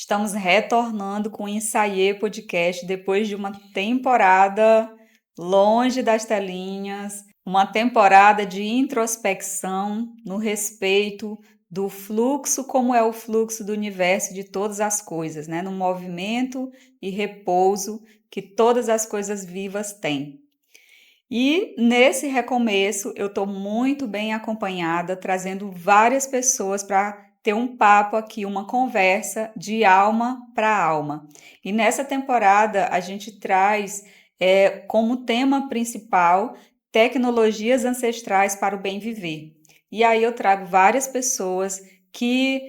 Estamos retornando com o Ensaiê Podcast depois de uma temporada longe das telinhas, uma temporada de introspecção no respeito do fluxo, como é o fluxo do universo de todas as coisas, né? No movimento e repouso que todas as coisas vivas têm. E nesse recomeço eu estou muito bem acompanhada, trazendo várias pessoas para ter um papo aqui, uma conversa de alma para alma. E nessa temporada a gente traz como tema principal tecnologias ancestrais para o bem viver. E aí eu trago várias pessoas que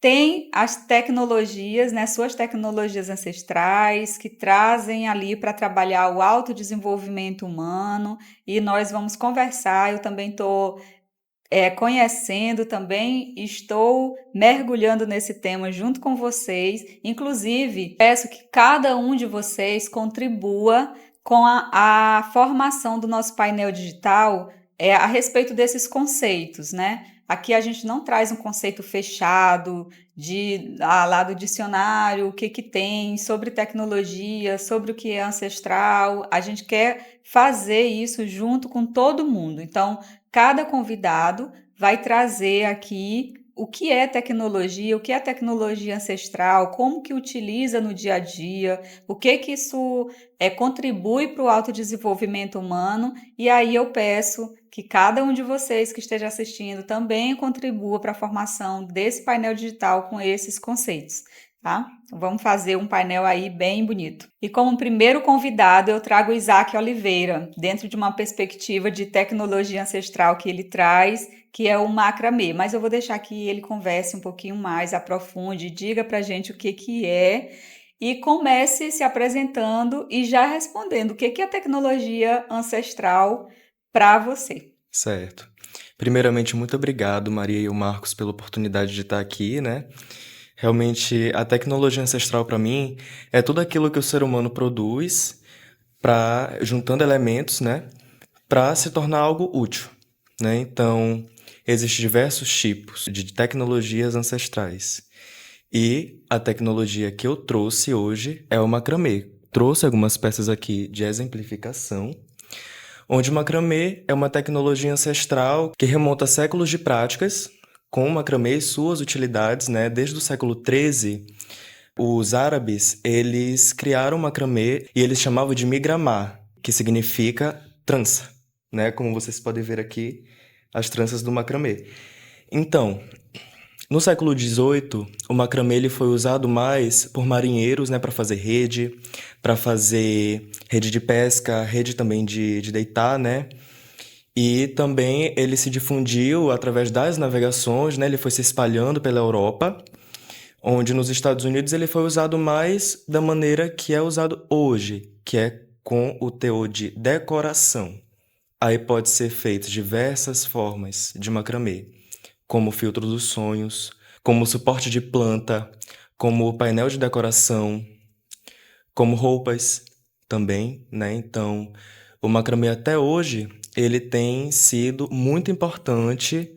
tem as tecnologias, né, suas tecnologias ancestrais, que trazem ali para trabalhar o autodesenvolvimento humano, e nós vamos conversar. Eu também estou conhecendo, também estou mergulhando nesse tema junto com vocês. Inclusive, peço que cada um de vocês contribua com a formação do nosso painel digital a respeito desses conceitos, né? Aqui a gente não traz um conceito fechado lá do dicionário, o que que tem sobre tecnologia, sobre o que é ancestral. A gente quer fazer isso junto com todo mundo. Então, cada convidado vai trazer aqui o que é tecnologia ancestral, como que utiliza no dia a dia, o que isso contribui para o autodesenvolvimento humano. E aí eu peço que cada um de vocês que esteja assistindo também contribua para a formação desse painel digital com esses conceitos, tá? Vamos fazer um painel aí bem bonito. E como primeiro convidado, eu trago o Isaac Oliveira, dentro de uma perspectiva de tecnologia ancestral que ele traz, que é o macramê. Mas eu vou deixar que ele converse um pouquinho mais, aprofunde, diga pra gente o que que é e comece se apresentando e já respondendo o que que é tecnologia ancestral para você. Certo. Primeiramente, muito obrigado, Maria e o Marcos, pela oportunidade de estar aqui, né? Realmente, a tecnologia ancestral para mim é tudo aquilo que o ser humano produz para juntando elementos, né, para se tornar algo útil, né? Então, existem diversos tipos de tecnologias ancestrais. E a tecnologia que eu trouxe hoje é o macramê. Trouxe algumas peças aqui de exemplificação, onde o macramê é uma tecnologia ancestral que remonta a séculos de práticas com o macramê e suas utilidades, né? Desde o século XIII, os árabes, eles criaram o macramê e eles chamavam de migramar, que significa trança, né? Como vocês podem ver aqui, as tranças do macramê. Então, no século XVIII, o macramê ele foi usado mais por marinheiros, né, para fazer rede de pesca, rede também de deitar, né? E também ele se difundiu através das navegações, né? Ele foi se espalhando pela Europa, onde nos Estados Unidos ele foi usado mais da maneira que é usado hoje, que é com o teor de decoração. Aí pode ser feito diversas formas de macramê, como o filtro dos sonhos, como suporte de planta, como painel de decoração, como roupas também, né? Então, o macramê até hoje, ele tem sido muito importante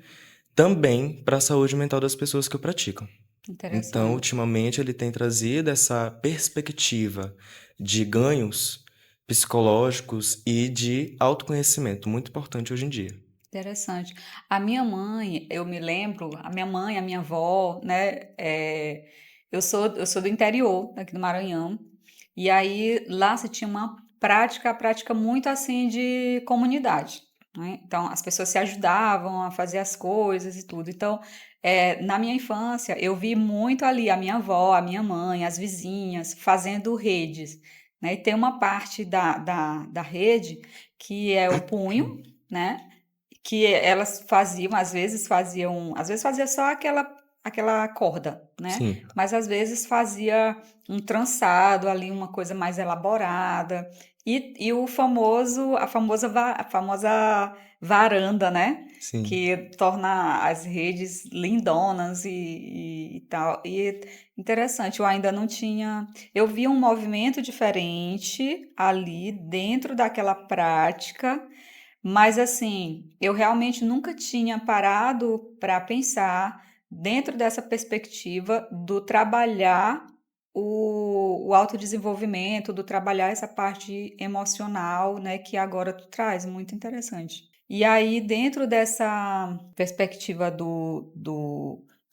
também para a saúde mental das pessoas que o praticam. Então, Interessante. ultimamente, ele tem trazido essa perspectiva de ganhos psicológicos e de autoconhecimento, muito importante hoje em dia. Interessante. A minha mãe, eu me lembro, a minha mãe, a minha avó, né? Eu sou do interior, aqui do Maranhão, e aí lá se tinha uma prática muito assim de comunidade, né? Então as pessoas se ajudavam a fazer as coisas e tudo. Então, na minha infância, eu vi muito ali a minha avó, a minha mãe, as vizinhas fazendo redes, né? E tem uma parte da rede que é o punho, né? Que elas faziam, às vezes fazia só aquela corda, né? Sim, Mas às vezes fazia um trançado ali, uma coisa mais elaborada. E a famosa varanda, né? sim. Que torna as redes lindonas e tal. E interessante, eu ainda não tinha. Eu vi um movimento diferente ali dentro daquela prática, mas assim, eu realmente nunca tinha parado para pensar dentro dessa perspectiva do trabalhar o autodesenvolvimento, do trabalhar essa parte emocional, né, que agora tu traz, muito interessante. E aí, dentro dessa perspectiva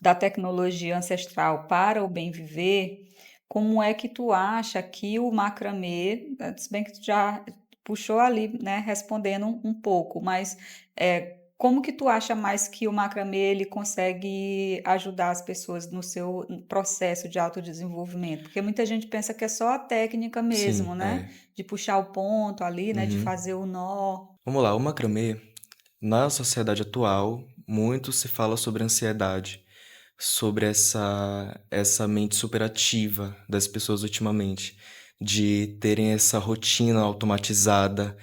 da tecnologia ancestral para o bem viver, como é que tu acha que o macramê, se bem que tu já puxou ali, né, respondendo um pouco, mas como que tu acha mais que o macramê ele consegue ajudar as pessoas no seu processo de autodesenvolvimento? Porque muita gente pensa que é só a técnica mesmo, Sim, né? é. De puxar o ponto ali, né? De Uhum. fazer o nó. Vamos lá, o macramê, na sociedade atual, muito se fala sobre ansiedade, sobre essa mente superativa das pessoas ultimamente, de terem essa rotina automatizada,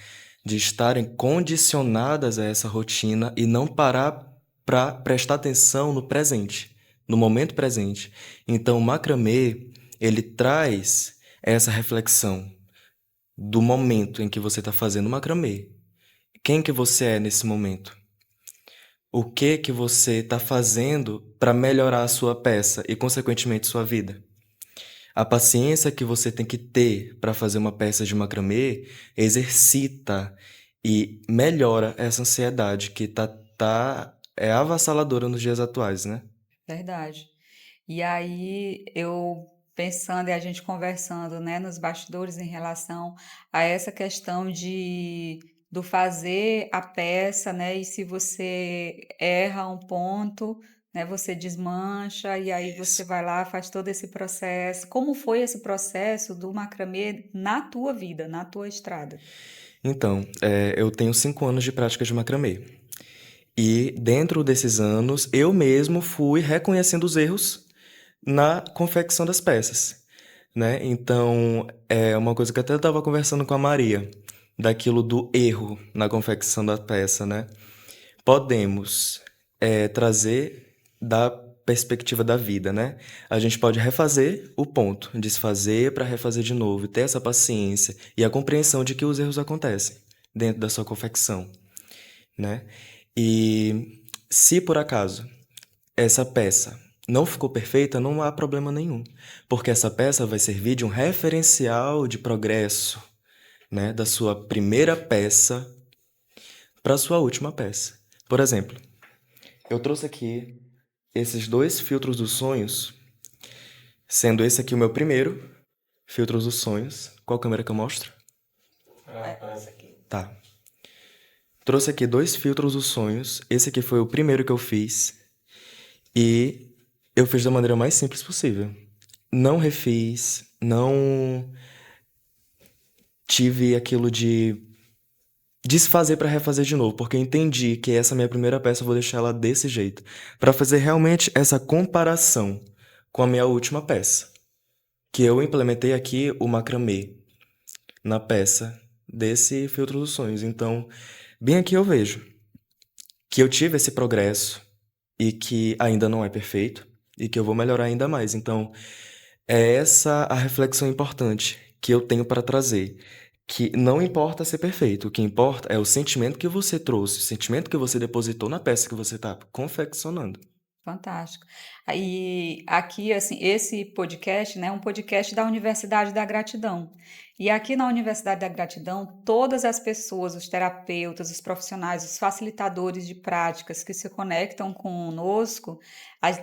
de estarem condicionadas a essa rotina e não parar para prestar atenção no presente, no momento presente. Então, o macramê, ele traz essa reflexão do momento em que você está fazendo o macramê. Quem que você é nesse momento? O que você está fazendo para melhorar a sua peça e, consequentemente, sua vida? A paciência que você tem que ter para fazer uma peça de macramê exercita e melhora essa ansiedade que é avassaladora nos dias atuais, né? Verdade. E aí eu pensando e a gente conversando, né, nos bastidores em relação a essa questão de do fazer a peça, né, e se você erra um ponto, né, você desmancha e aí você Isso. vai lá, faz todo esse processo. Como foi esse processo do macramê na tua vida, na tua estrada? Então, eu tenho 5 anos de prática de macramê. E dentro desses anos, eu mesmo fui reconhecendo os erros na confecção das peças, né? Então, é uma coisa que eu até estava conversando com a Maria, daquilo do erro na confecção da peça, né? Podemos trazer da perspectiva da vida, né? A gente pode refazer o ponto, desfazer para refazer de novo, e ter essa paciência e a compreensão de que os erros acontecem dentro da sua confecção, né? E se por acaso essa peça não ficou perfeita, não há problema nenhum, porque essa peça vai servir de um referencial de progresso, né, da sua primeira peça para a sua última peça. Por exemplo, eu trouxe aqui esses 2 filtros dos sonhos, sendo esse aqui o meu primeiro, filtros dos sonhos. Qual câmera que eu mostro? Essa aqui. Tá. Trouxe aqui 2 filtros dos sonhos. Esse aqui foi o primeiro que eu fiz. E eu fiz da maneira mais simples possível. Não refiz, não tive aquilo de desfazer para refazer de novo, porque eu entendi que essa minha primeira peça eu vou deixar ela desse jeito, para fazer realmente essa comparação com a minha última peça, que eu implementei aqui o macramê na peça desse filtro dos sonhos. Então, bem aqui eu vejo que eu tive esse progresso e que ainda não é perfeito e que eu vou melhorar ainda mais. Então, é essa a reflexão importante que eu tenho para trazer. Que não importa ser perfeito, o que importa é o sentimento que você trouxe, o sentimento que você depositou na peça que você está confeccionando. Fantástico. Aí, aqui, assim, esse podcast, né, é um podcast da Universidade da Gratidão. E aqui na Universidade da Gratidão, todas as pessoas, os terapeutas, os profissionais, os facilitadores de práticas que se conectam conosco,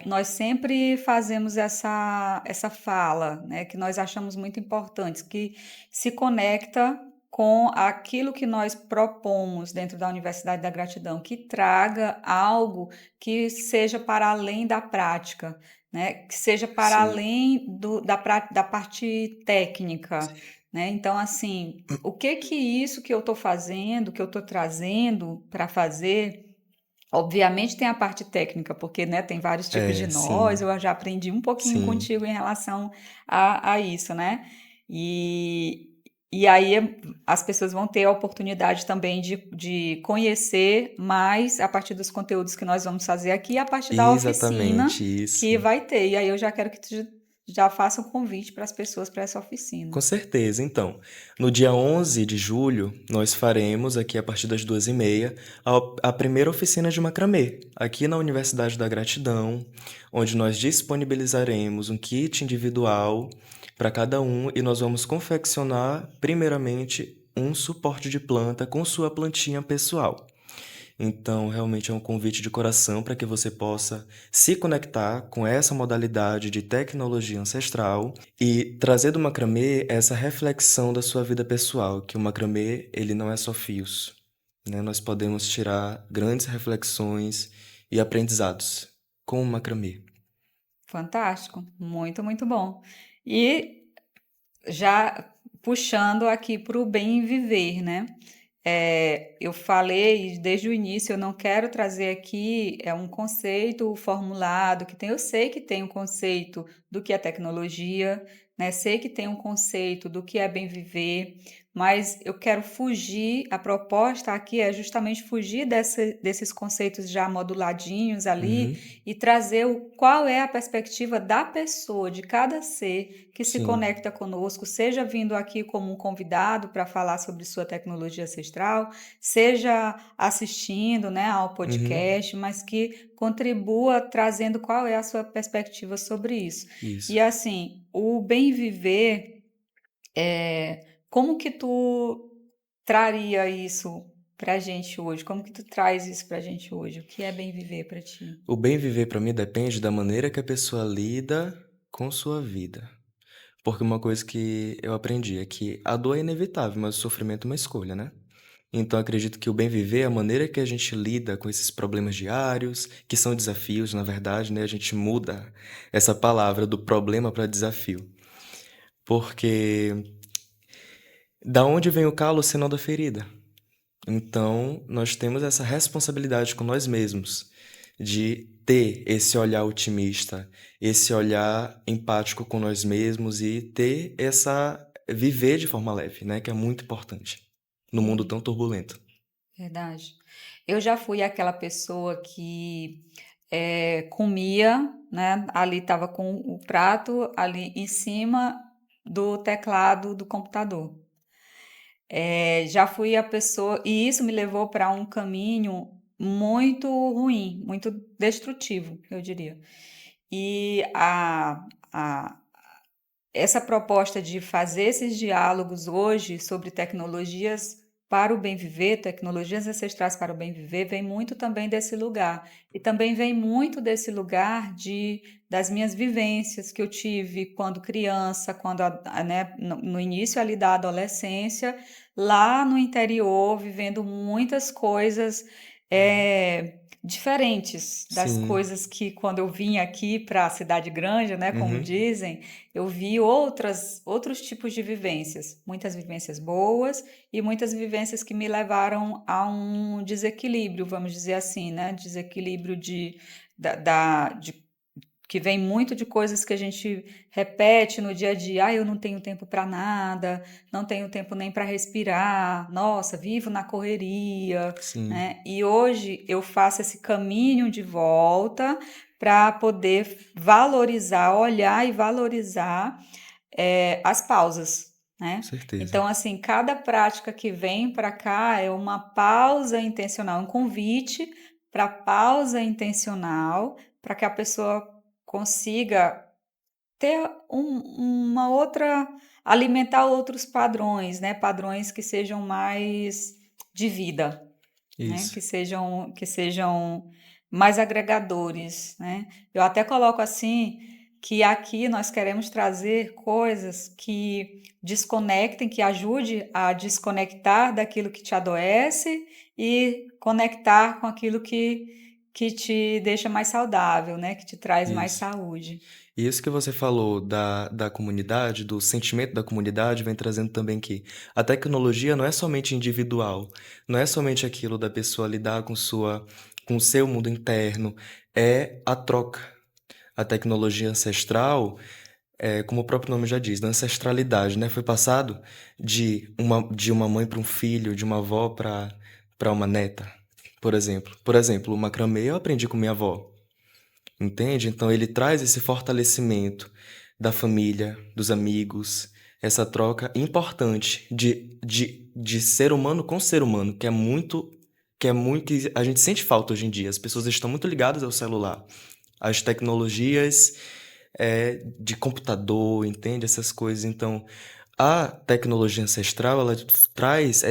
nós sempre fazemos essa fala, né, que nós achamos muito importante, que se conecta com aquilo que nós propomos dentro da Universidade da Gratidão, que traga algo que seja para além da prática, né? Que seja para Sim, além da parte técnica, né? Então, assim, o que que isso que eu estou fazendo, que eu estou trazendo para fazer, obviamente tem a parte técnica, porque, né, tem vários tipos de nós, sim, eu já aprendi um pouquinho sim. contigo em relação a isso, né? E, e aí as pessoas vão ter a oportunidade também de conhecer mais a partir dos conteúdos que nós vamos fazer aqui, a partir da oficina Exatamente que isso. vai ter. E aí eu já quero que tu já faça um convite para as pessoas para essa oficina. Com certeza. Então, no dia 11 de julho, nós faremos, aqui a partir das 2h30, a primeira oficina de macramê, aqui na Universidade da Gratidão, onde nós disponibilizaremos um kit individual para cada um e nós vamos confeccionar, primeiramente, um suporte de planta com sua plantinha pessoal. Então, realmente é um convite de coração para que você possa se conectar com essa modalidade de tecnologia ancestral e trazer do macramê essa reflexão da sua vida pessoal, que o macramê, ele não é só fios, né? Nós podemos tirar grandes reflexões e aprendizados com o macramê. Fantástico, muito, muito bom. E já puxando aqui para o bem viver, né? Eu falei desde o início, eu não quero trazer aqui um conceito formulado que tem. Eu sei que tem um conceito do que é tecnologia, né? Sei que tem um conceito do que é bem viver, mas eu quero fugir. A proposta aqui é justamente fugir desses conceitos já moduladinhos ali Uhum. e trazer qual é a perspectiva da pessoa, de cada ser que se Sim. conecta conosco, seja vindo aqui como um convidado para falar sobre sua tecnologia ancestral, seja assistindo, né, ao Uhum. podcast, mas que contribua trazendo qual é a sua perspectiva sobre isso. Isso. E assim, o bem viver, como que tu traria isso pra gente hoje? Como que tu traz isso pra gente hoje? O que é bem viver para ti? O bem viver para mim depende da maneira que a pessoa lida com sua vida. Porque uma coisa que eu aprendi é que a dor é inevitável, mas o sofrimento é uma escolha, né? Então acredito que o bem viver é a maneira que a gente lida com esses problemas diários, que são desafios, na verdade, né? A gente muda essa palavra do problema para desafio. Porque da onde vem o calo senão da ferida? Então, nós temos essa responsabilidade com nós mesmos de ter esse olhar otimista, esse olhar empático com nós mesmos e ter essa viver de forma leve, né, que é muito importante no mundo É, tão turbulento. verdade. Eu já fui aquela pessoa que comia, né? Ali estava com o prato ali em cima do teclado do computador. Já fui a pessoa, e isso me levou para um caminho muito ruim, muito destrutivo, eu diria. E essa proposta de fazer esses diálogos hoje sobre tecnologias para o bem viver, tecnologias ancestrais para o bem viver, vem muito também desse lugar. E também vem muito desse lugar das minhas vivências que eu tive quando criança, quando, né, no início ali da adolescência, lá no interior, vivendo muitas coisas diferentes das Sim. coisas que quando eu vim aqui para a cidade grande, né, como Uhum. dizem, eu vi outros tipos de vivências, muitas vivências boas e muitas vivências que me levaram a um desequilíbrio, vamos dizer assim, né? Desequilíbrio de que vem muito de coisas que a gente repete no dia a dia. Ah, eu não tenho tempo para nada, não tenho tempo nem para respirar. Nossa, vivo na correria, Sim. né? E hoje eu faço esse caminho de volta para poder valorizar, olhar e valorizar as pausas, Com né? certeza. Então, assim, cada prática que vem para cá é uma pausa intencional, um convite para pausa intencional, para que a pessoa consiga ter uma outra, alimentar outros padrões, né? Padrões que sejam mais de vida, né? Isso. Que sejam mais agregadores, né? Eu até coloco assim que aqui nós queremos trazer coisas que desconectem, que ajude a desconectar daquilo que te adoece e conectar com aquilo que te deixa mais saudável, né? Que te traz mais Isso. saúde. E isso que você falou da comunidade, do sentimento da comunidade, vem trazendo também que a tecnologia não é somente individual, não é somente aquilo da pessoa lidar com o seu mundo interno, é a troca. A tecnologia ancestral, como o próprio nome já diz, da ancestralidade, né? Foi passado de uma mãe para um filho, de uma avó para uma neta, por exemplo. Por exemplo, o macramê eu aprendi com minha avó. Entende? Então ele traz esse fortalecimento da família, dos amigos, essa troca importante de ser humano com ser humano, que a gente sente falta hoje em dia. As pessoas estão muito ligadas ao celular, às tecnologias, de computador, entende? Essas coisas. Então, a tecnologia ancestral, ela traz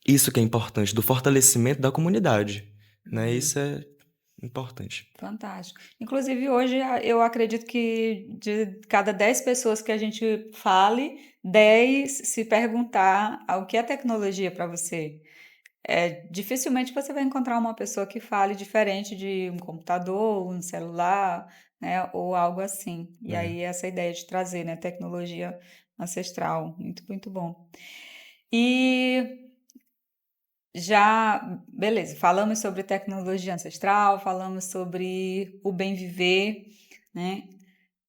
isso que é importante, do fortalecimento da comunidade, né? Uhum. Isso é importante. Fantástico. Inclusive, hoje eu acredito que de cada 10 pessoas que a gente fale, 10 se perguntar o que é tecnologia para você. Dificilmente você vai encontrar uma pessoa que fale diferente de um computador, um celular, né, ou algo assim. E É. aí essa ideia de trazer, né, tecnologia ancestral, muito, muito bom. E já, beleza, falamos sobre tecnologia ancestral, falamos sobre o bem viver, né?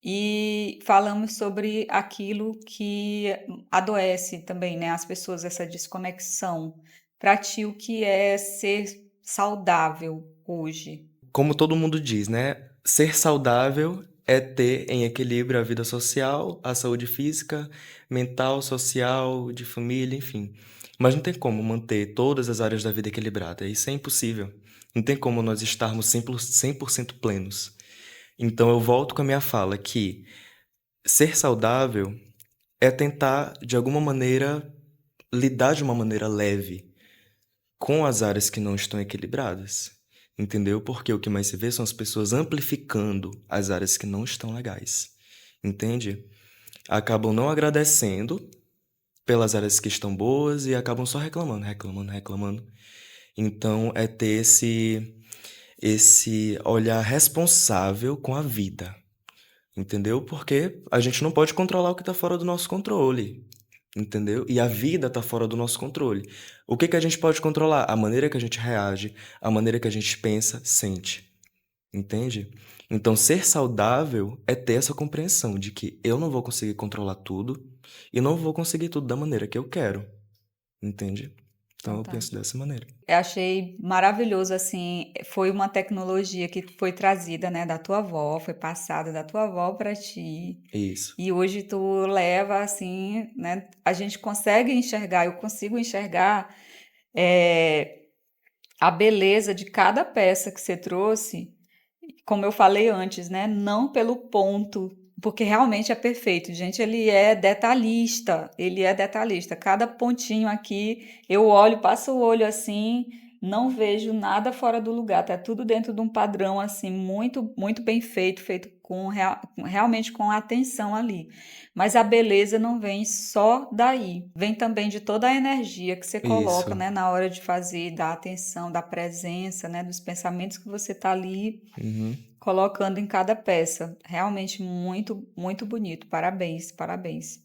E falamos sobre aquilo que adoece também, né? As pessoas, essa desconexão. Para ti, o que é ser saudável hoje? Como todo mundo diz, né? Ser saudável é ter em equilíbrio a vida social, a saúde física, mental, social, de família, enfim. Mas não tem como manter todas as áreas da vida equilibradas. Isso é impossível. Não tem como nós estarmos 100% plenos. Então eu volto com a minha fala que ser saudável é tentar, de alguma maneira, lidar de uma maneira leve com as áreas que não estão equilibradas. Entendeu? Porque o que mais se vê são as pessoas amplificando as áreas que não estão legais. Entende? Acabam não agradecendo pelas áreas que estão boas e acabam só reclamando, reclamando, reclamando. Então é ter esse olhar responsável com a vida. Entendeu? Porque a gente não pode controlar o que está fora do nosso controle. Entendeu? E a vida está fora do nosso controle. O que que a gente pode controlar? A maneira que a gente reage, a maneira que a gente pensa, sente. Entende? Então, ser saudável é ter essa compreensão de que eu não vou conseguir controlar tudo e não vou conseguir tudo da maneira que eu quero. Entende? Então, eu penso Fantástico. dessa maneira. Eu achei maravilhoso, assim, foi uma tecnologia que foi trazida, né, da tua avó, foi passada da tua avó para ti, Isso. e hoje tu leva, assim, né, a gente consegue enxergar, eu consigo enxergar é, a beleza de cada peça que você trouxe, como eu falei antes, né? Não pelo ponto, porque realmente é perfeito, gente. Ele é detalhista. Cada pontinho aqui, eu olho, passo o olho assim, não vejo nada fora do lugar. Tá tudo dentro de um padrão assim, muito, muito bem feito, feito realmente com atenção ali. Mas a beleza não vem só daí, vem também de toda a energia que você coloca, Isso. né, na hora de fazer, da atenção, da presença, né, dos pensamentos que você tá ali Uhum. colocando em cada peça. Realmente muito, muito bonito. Parabéns, parabéns.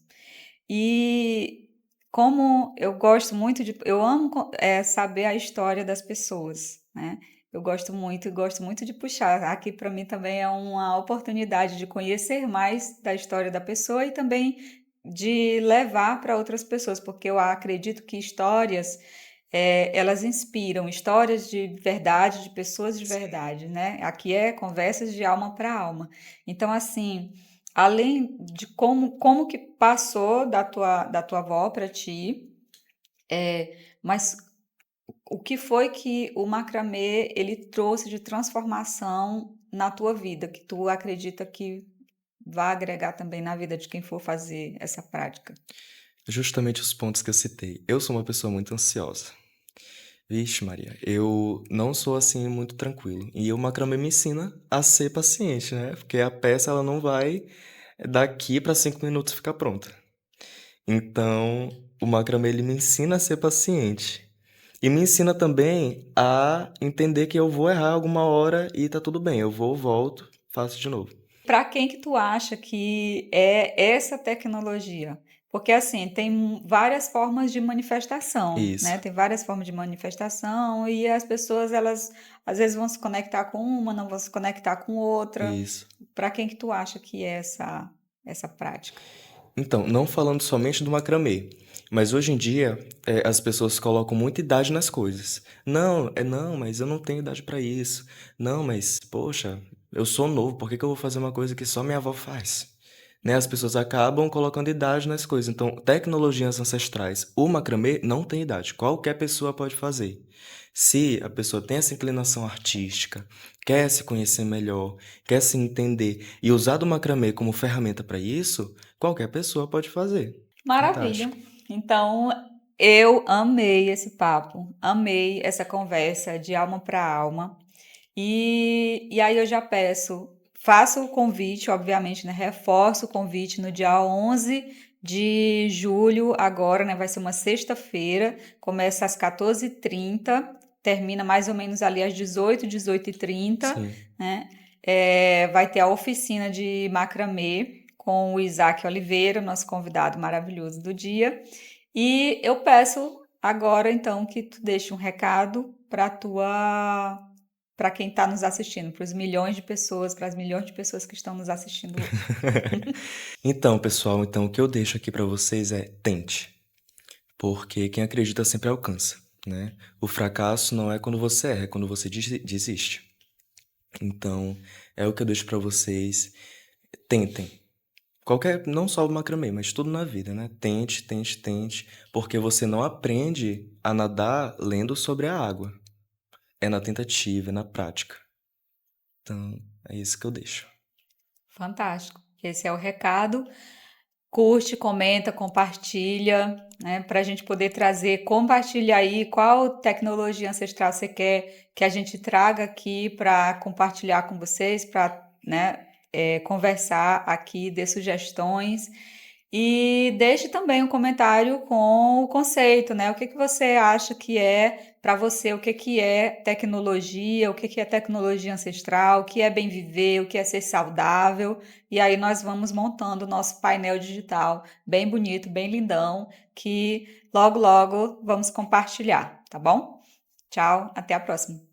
E como eu gosto muito de, eu amo saber a história das pessoas, né? Eu gosto muito e gosto muito de puxar. Aqui para mim também é uma oportunidade de conhecer mais da história da pessoa e também de levar para outras pessoas, porque eu acredito que histórias elas inspiram, histórias de verdade, de pessoas de Sim. verdade, né? Aqui é conversas de alma para alma. Então, assim, além de como que passou da tua avó para ti, mas o que foi que o macramê ele trouxe de transformação na tua vida, que tu acredita que vai agregar também na vida de quem for fazer essa prática? Justamente os pontos que eu citei. Eu sou uma pessoa muito ansiosa. Vixe, Maria, eu não sou assim muito tranquilo. E o macramê me ensina a ser paciente, né? Porque a peça ela não vai daqui para 5 minutos ficar pronta. Então, o macramê ele me ensina a ser paciente. E me ensina também a entender que eu vou errar alguma hora e tá tudo bem. Eu vou, volto, faço de novo. Para quem que tu acha que é essa tecnologia? Porque assim, tem várias formas de manifestação, Isso, né? Tem várias formas de manifestação e as pessoas elas às vezes vão se conectar com uma, não vão se conectar com outra. isso. Para quem que tu acha que é essa prática? Então, não falando somente do macramê, mas hoje em dia as pessoas colocam muita idade nas coisas. Não, não, mas eu não tenho idade para isso. Não, mas poxa, eu sou novo, por que que eu vou fazer uma coisa que só minha avó faz? né? As pessoas acabam colocando idade nas coisas. Então, tecnologias ancestrais, o macramê não tem idade, qualquer pessoa pode fazer. Se a pessoa tem essa inclinação artística, quer se conhecer melhor, quer se entender e usar do macramê como ferramenta para isso, qualquer pessoa pode fazer. Maravilha. Fantástico. Então, eu amei esse papo, amei essa conversa de alma para alma. E aí eu já peço, faço o convite, obviamente, né? Reforço o convite no dia 11 de julho, agora, né? Vai ser uma sexta-feira, começa às 14h30, termina mais ou menos ali às 18h30, Sim. né? Vai ter a oficina de macramê com o Isaac Oliveira, nosso convidado maravilhoso do dia. E eu peço agora, então, que tu deixe um recado para quem está nos assistindo, para os milhões de pessoas, para as milhões de pessoas que estão nos assistindo hoje. Então, pessoal, então o que eu deixo aqui para vocês é tente, porque quem acredita sempre alcança, né? O fracasso não é quando você erra, é quando você desiste. Então, é o que eu deixo para vocês. Tentem. Qualquer, não só o macramê, mas tudo na vida, né? Tente, tente, tente, porque você não aprende a nadar lendo sobre a água. É na tentativa, é na prática. Então, é isso que eu deixo. Fantástico. Esse é o recado. Curte, comenta, compartilha, né? Para a gente poder trazer, compartilha aí qual tecnologia ancestral você quer que a gente traga aqui para compartilhar com vocês, para, né, conversar aqui, dê sugestões. E deixe também um comentário com o conceito, né? O que que você acha que é para você, o que que é tecnologia, o que que é tecnologia ancestral, o que é bem viver, o que é ser saudável. E aí nós vamos montando o nosso painel digital bem bonito, bem lindão, que logo logo vamos compartilhar, tá bom? Tchau, até a próxima.